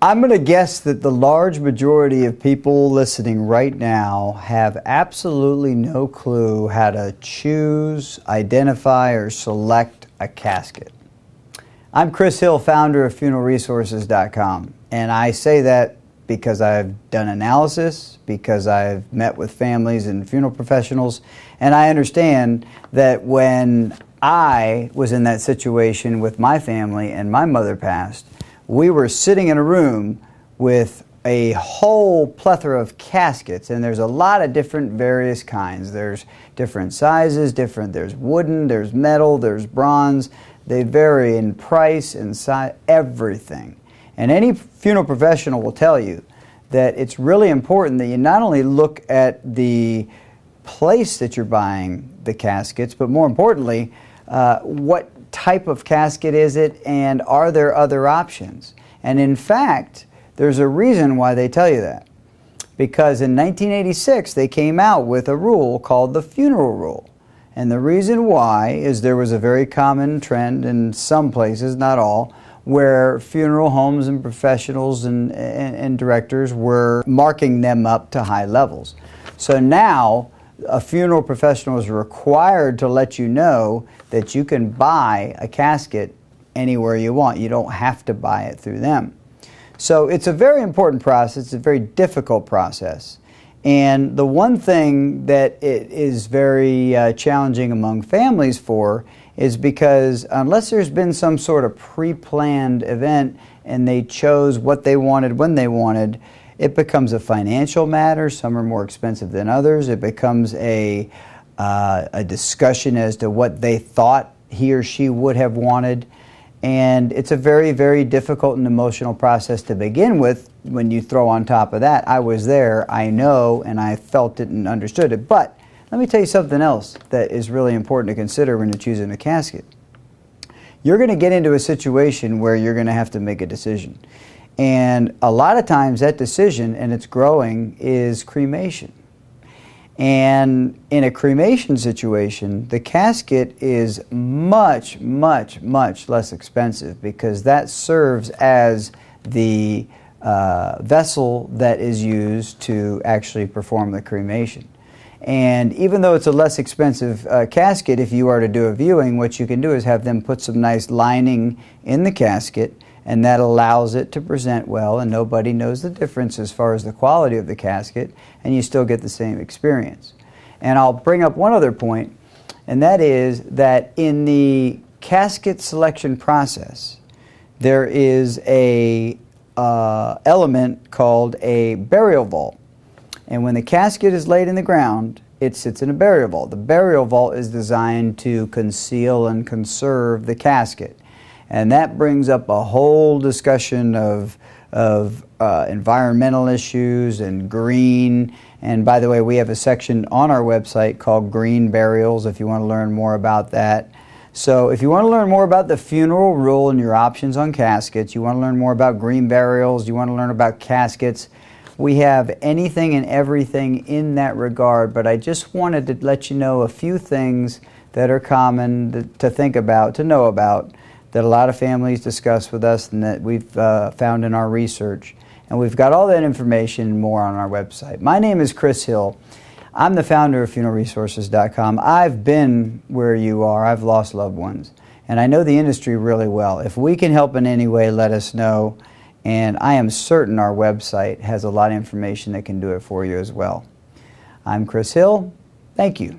I'm going to guess that the large majority of people listening right now have absolutely no clue how to choose, identify, or select a casket. I'm Chris Hill, founder of funeralresources.com, and I say that because I've done analysis, because I've met with families and funeral professionals, and I understand that when I was in that situation with my family and my mother passed, we were sitting in a room with a whole plethora of caskets, and there's a lot of different various kinds. There's different sizes, there's wooden, there's metal, there's bronze. They vary in price and size, everything. And any funeral professional will tell you that it's really important that you not only look at the place that you're buying the caskets, but more importantly, what type of casket is it, and are there other options? And in fact, there's a reason why they tell you that. Because in 1986, they came out with a rule called the funeral rule. And the reason why is there was a very common trend in some places, not all, where funeral homes and professionals and directors were marking them up to high levels. So now a funeral professional is required to let you know that you can buy a casket anywhere you want. You don't have to buy it through them. So it's a very important process. It's a very difficult process. And the one thing that it is very challenging among families for is because unless there's been some sort of pre-planned event and they chose what they wanted when they wanted, it becomes a financial matter. Some are more expensive than others. It becomes a discussion as to what they thought he or she would have wanted. And it's a very, very difficult and emotional process to begin with. When you throw on top of that, I was there, I know, and I felt it and understood it. But let me tell you something else that is really important to consider when you're choosing a casket. You're going to get into a situation where you're going to have to make a decision. And a lot of times that decision, and it's growing, is cremation. And in a cremation situation, the casket is much, much, much less expensive because that serves as the vessel that is used to actually perform the cremation. And even though it's a less expensive casket, if you are to do a viewing, what you can do is have them put some nice lining in the casket, and that allows it to present well, and nobody knows the difference as far as the quality of the casket, and you still get the same experience. And I'll bring up one other point, and that is that in the casket selection process, there is a element called a burial vault. And when the casket is laid in the ground, it sits in a burial vault. The burial vault is designed to conceal and conserve the casket. And that brings up a whole discussion of environmental issues and green. And by the way, we have a section on our website called Green Burials if you want to learn more about that. So if you want to learn more about the funeral rule and your options on caskets, you want to learn more about green burials, you want to learn about caskets, we have anything and everything in that regard. But I just wanted to let you know a few things that are common to think about, to know about, that a lot of families discuss with us and that we've found in our research. And we've got all that information and more on our website. My name is Chris Hill. I'm the founder of funeralresources.com. I've been where you are. I've lost loved ones. And I know the industry really well. If we can help in any way, let us know. And I am certain our website has a lot of information that can do it for you as well. I'm Chris Hill. Thank you.